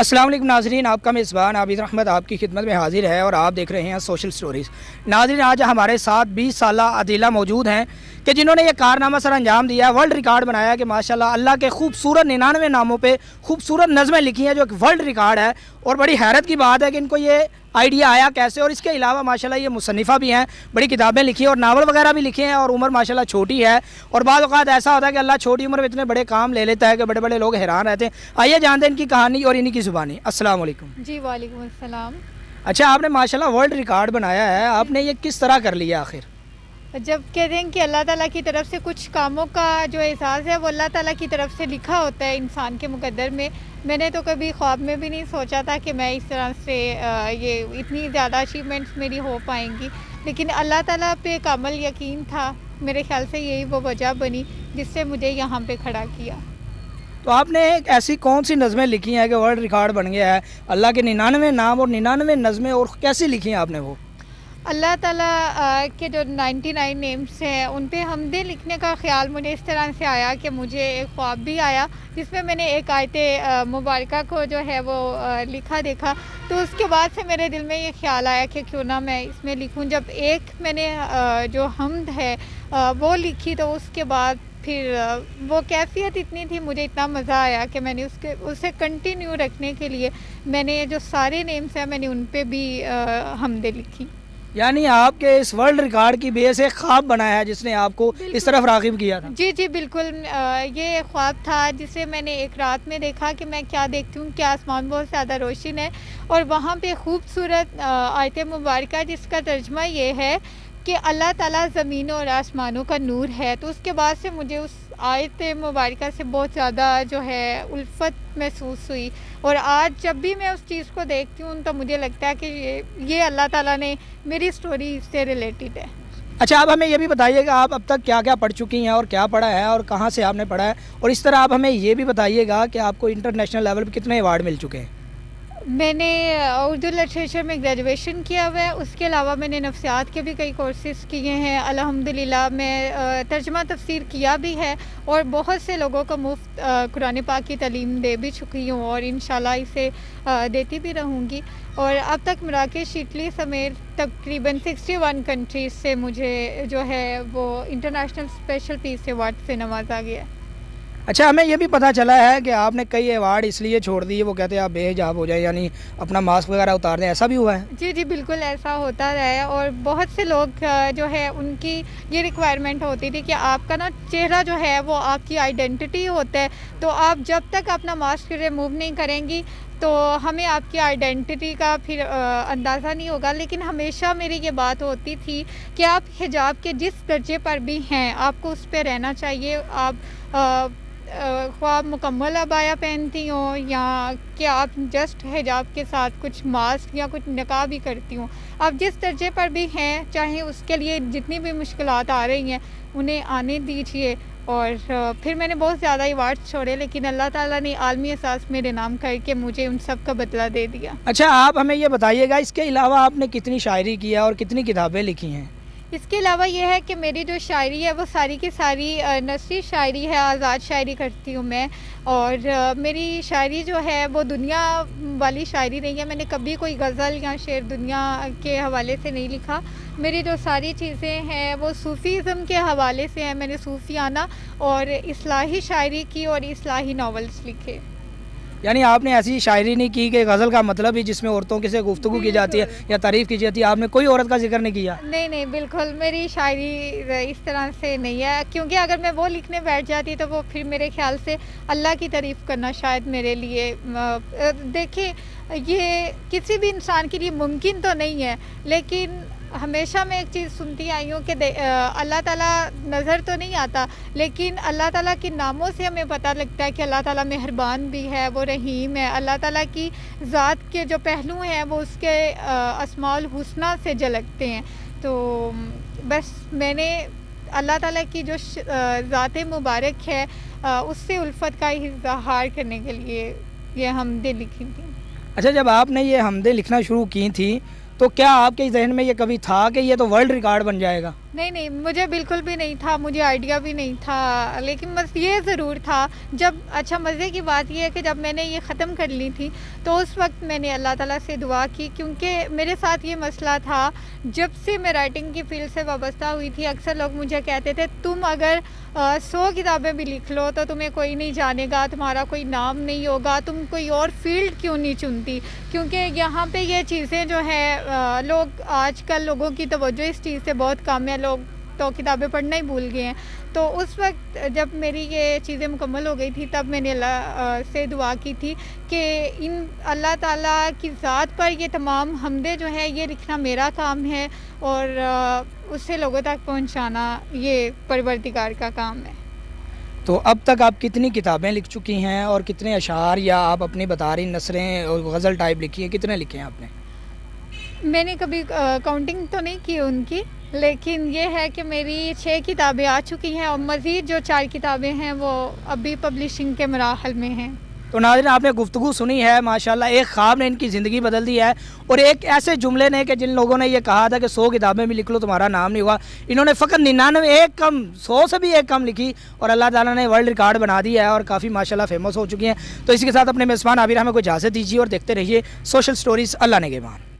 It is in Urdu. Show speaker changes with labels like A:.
A: السلام علیکم ناظرین، آپ کا میزبان عابد احمد آپ کی خدمت میں حاضر ہے اور آپ دیکھ رہے ہیں سوشل سٹوریز۔ ناظرین، آج ہمارے ساتھ 20 سالہ عدیلہ موجود ہیں کہ جنہوں نے یہ کارنامہ سر انجام دیا ہے، ورلڈ ریکارڈ بنایا کہ ماشاءاللہ اللہ کے خوبصورت 99 ناموں پہ خوبصورت نظمیں لکھی ہیں جو ایک ورلڈ ریکارڈ ہے۔ اور بڑی حیرت کی بات ہے کہ ان کو یہ آئیڈیا آیا کیسے، اور اس کے علاوہ ماشاءاللہ یہ مصنفہ بھی ہیں، بڑی کتابیں لکھی ہیں اور ناول وغیرہ بھی لکھے ہیں، اور عمر ماشاءاللہ چھوٹی ہے۔ اور بعض اوقات ایسا ہوتا ہے کہ اللہ چھوٹی عمر میں اتنے بڑے کام لے لیتا ہے کہ بڑے بڑے لوگ حیران رہتے ہیں۔ آئیے جانتے ہیں ان کی کہانی اور انہی کی زبانی۔ السلام علیکم
B: جی وعلیکم السلام۔
A: اچھا، آپ نے ماشاءاللہ ورلڈ ریکارڈ بنایا ہے، آپ نے یہ کس طرح کر لیا آخر؟
B: جب کہتے ہیں کہ اللہ تعالیٰ کی طرف سے کچھ کاموں کا جو احساس ہے وہ اللہ تعالیٰ کی طرف سے لکھا ہوتا ہے انسان کے مقدر میں نے تو کبھی خواب میں بھی نہیں سوچا تھا کہ میں اس طرح سے یہ اتنی زیادہ اچیومنٹس میری ہو پائیں گی، لیکن اللہ تعالیٰ پہ کامل یقین تھا۔ میرے خیال سے یہی وہ وجہ بنی جس سے مجھے یہاں پہ کھڑا کیا۔
A: تو آپ نے ایسی کون سی نظمیں لکھی ہیں کہ ورلڈ ریکارڈ بن گیا ہے؟ اللہ کے 99 نام اور 99 نظمیں، اور کیسی لکھی ہیں آپ نے وہ؟
B: اللہ تعالیٰ کے جو 99 نیمز ہیں ان پہ حمدیں لکھنے کا خیال مجھے اس طرح سے آیا کہ مجھے ایک خواب بھی آیا جس میں میں نے ایک آیت مبارکہ کو جو ہے وہ لکھا دیکھا، تو اس کے بعد سے میرے دل میں یہ خیال آیا کہ کیوں نہ میں اس میں لکھوں۔ جب ایک میں نے جو حمد ہے وہ لکھی تو اس کے بعد پھر وہ کیفیت اتنی تھی، مجھے اتنا مزہ آیا کہ میں نے اسے کنٹینیو رکھنے کے لیے میں نے جو سارے نیمز ہیں میں نے ان پہ بھی حمدیں لکھی۔
A: یعنی آپ کے اس ورلڈ ریکارڈ کی بیس ایک خواب بنایا ہے جس نے آپ کو اس طرف راغب کیا تھا؟
B: جی بالکل، یہ خواب تھا جسے میں نے ایک رات میں دیکھا کہ میں کیا دیکھتی ہوں کہ آسمان بہت زیادہ روشن ہے، اور وہاں پہ خوبصورت آیت مبارکہ جس کا ترجمہ یہ ہے کہ اللہ تعالیٰ زمینوں اور آسمانوں کا نور ہے۔ تو اس کے بعد سے مجھے اس آیت مبارکہ سے بہت زیادہ جو ہے الفت محسوس ہوئی، اور آج جب بھی میں اس چیز کو دیکھتی ہوں تو مجھے لگتا ہے کہ یہ اللہ تعالیٰ نے میری سٹوری سے ریلیٹڈ ہے۔
A: اچھا، آپ ہمیں یہ بھی بتائیے کہ آپ اب تک کیا کیا پڑھ چکی ہیں اور کیا پڑھا ہے اور کہاں سے آپ نے پڑھا ہے، اور اس طرح آپ ہمیں یہ بھی بتائیے گا کہ آپ کو انٹرنیشنل لیول پہ کتنے ایوارڈ مل چکے ہیں؟
B: میں نے اردو لٹریچر میں گریجویشن کیا ہوا ہے، اس کے علاوہ میں نے نفسیات کے بھی کئی کورسز کیے ہیں۔ الحمدللہ میں ترجمہ تفسیر کیا بھی ہے، اور بہت سے لوگوں کو مفت قرآن پاک کی تعلیم دے بھی چکی ہوں، اور انشاءاللہ اسے دیتی بھی رہوں گی۔ اور اب تک مراکش، اٹلی سمیت تقریباً 61 کنٹریز سے مجھے جو ہے وہ انٹرنیشنل اسپیشل پیس ایوارڈ سے نوازا گیا ہے۔
A: اچھا، ہمیں یہ بھی پتہ چلا ہے کہ آپ نے کئی ایوارڈ اس لیے چھوڑ دیے، وہ کہتے ہیں آپ بے حجاب ہو جائیں، یعنی اپنا ماسک وغیرہ اتار دیں، ایسا بھی ہوا ہے؟
B: جی بالکل ایسا ہوتا رہا ہے، اور بہت سے لوگ جو ہے ان کی یہ ریکوائرمنٹ ہوتی تھی کہ آپ کا چہرہ جو ہے وہ آپ کی آئیڈینٹی ہوتا ہے، تو آپ جب تک اپنا ماسک ریموو نہیں کریں گی تو ہمیں آپ کی آئیڈینٹی کا پھر اندازہ نہیں ہوگا۔ لیکن ہمیشہ میری یہ بات ہوتی تھی کہ آپ حجاب کے جس درجے پر بھی ہیں آپ کو اس پہ رہنا چاہیے۔ آپ خواہ مکمل عبایا پہنتی ہوں یا کہ آپ جسٹ حجاب کے ساتھ کچھ ماسک یا کچھ نقاب بھی کرتی ہوں، آپ جس درجے پر بھی ہیں چاہے اس کے لیے جتنی بھی مشکلات آ رہی ہیں انہیں آنے دیجیے۔ اور پھر میں نے بہت زیادہ ایوارڈ چھوڑے، لیکن اللہ تعالیٰ نے عالمی احساس میرے نام کر کے مجھے ان سب کا بدلہ دے دیا۔
A: اچھا، آپ ہمیں یہ بتائیے گا اس کے علاوہ آپ نے کتنی شاعری کی ہے اور کتنی کتابیں لکھی ہیں؟
B: اس کے علاوہ یہ ہے کہ میری جو شاعری ہے وہ ساری کی ساری نثری شاعری ہے، آزاد شاعری کرتی ہوں میں، اور میری شاعری جو ہے وہ دنیا والی شاعری نہیں ہے۔ میں نے کبھی کوئی غزل یا شعر دنیا کے حوالے سے نہیں لکھا۔ میری جو ساری چیزیں ہیں وہ صوفیزم کے حوالے سے ہیں۔ میں نے صوفیانہ اور اصلاحی شاعری کی اور اصلاحی ناولز لکھے۔
A: یعنی آپ نے ایسی شاعری نہیں کی کہ غزل کا مطلب ہی جس میں عورتوں سے گفتگو کی جاتی ہے یا تعریف کی جاتی ہے، آپ نے کوئی عورت کا ذکر نہیں کیا؟
B: نہیں بالکل، میری شاعری اس طرح سے نہیں ہے، کیونکہ اگر میں وہ لکھنے بیٹھ جاتی تو وہ پھر میرے خیال سے اللہ کی تعریف کرنا شاید میرے لیے دیکھیں یہ کسی بھی انسان کے لیے ممکن تو نہیں ہے، لیکن ہمیشہ میں ایک چیز سنتی آئی ہوں کہ اللہ تعالیٰ نظر تو نہیں آتا، لیکن اللہ تعالیٰ کے ناموں سے ہمیں پتہ لگتا ہے کہ اللہ تعالیٰ مہربان بھی ہے، وہ رحیم ہے۔ اللہ تعالیٰ کی ذات کے جو پہلو ہیں وہ اس کے اسماء الحسنی سے جھلکتے ہیں۔ تو بس میں نے اللہ تعالیٰ کی جو ذات مبارک ہے اس سے الفت کا اظہار کرنے کے لیے یہ حمدیں لکھی تھیں۔
A: اچھا، جب آپ نے یہ حمدیں لکھنا شروع کی تھیں تو کیا آپ کے ذہن میں یہ کبھی تھا کہ یہ تو ورلڈ ریکارڈ بن جائے گا؟
B: نہیں نہیں، مجھے بالکل بھی نہیں تھا، مجھے آئیڈیا بھی نہیں تھا، لیکن بس یہ ضرور تھا جب اچھا مزے کی بات یہ ہے کہ جب میں نے یہ ختم کر لی تھی تو اس وقت میں نے اللہ تعالیٰ سے دعا کی، کیونکہ میرے ساتھ یہ مسئلہ تھا جب سے میں رائٹنگ کی فیلڈ سے وابستہ ہوئی تھی، اکثر لوگ مجھے کہتے تھے تم اگر 100 کتابیں بھی لکھ لو تو تمہیں کوئی نہیں جانے گا، تمہارا کوئی نام نہیں ہوگا، تم کوئی اور فیلڈ کیوں نہیں چنتی، کیونکہ یہاں پہ یہ چیزیں جو ہے لوگ آج کل لوگوں کی توجہ اس چیز سے بہت کم ہے، لوگ تو کتابیں پڑھنا ہی بھول گئے ہیں۔ تو اس وقت جب میری یہ چیزیں مکمل ہو گئی تھی تب میں نے اللہ سے دعا کی تھی کہ ان اللہ تعالیٰ کی ذات پر یہ تمام حمدیں جو ہے یہ لکھنا میرا کام ہے اور اسے لوگوں تک پہنچانا یہ پروردگار کا کام ہے۔
A: تو اب تک آپ کتنی کتابیں لکھ چکی ہیں اور کتنے اشعار یا آپ اپنی بتا رہی نثریں اور غزل ٹائپ لکھی ہیں، کتنے لکھے ہیں آپ نے؟
B: میں نے کبھی کاؤنٹنگ تو نہیں کی ان کی، لیکن یہ ہے کہ میری 6 کتابیں آ چکی ہیں اور مزید جو 4 کتابیں ہیں وہ ابھی پبلشنگ کے مراحل میں ہیں۔
A: تو ناظرین آپ نے گفتگو سنی ہے، ماشاءاللہ ایک خواب نے ان کی زندگی بدل دی ہے اور ایک ایسے جملے نے کہ جن لوگوں نے یہ کہا تھا کہ 100 کتابیں بھی لکھ لو تمہارا نام نہیں ہوا، انہوں نے فقط 99 ایک کم 100 سے بھی ایک کم لکھی اور اللہ تعالیٰ نے ورلڈ ریکارڈ بنا دیا ہے اور کافی ماشاءاللہ فیمس ہو چکی ہیں۔ تو اسی کے ساتھ اپنے میزبان عابر احمد کو اجازت دیجیے اور دیکھتے رہیے سوشل سٹوریز۔ اللہ نگہبان۔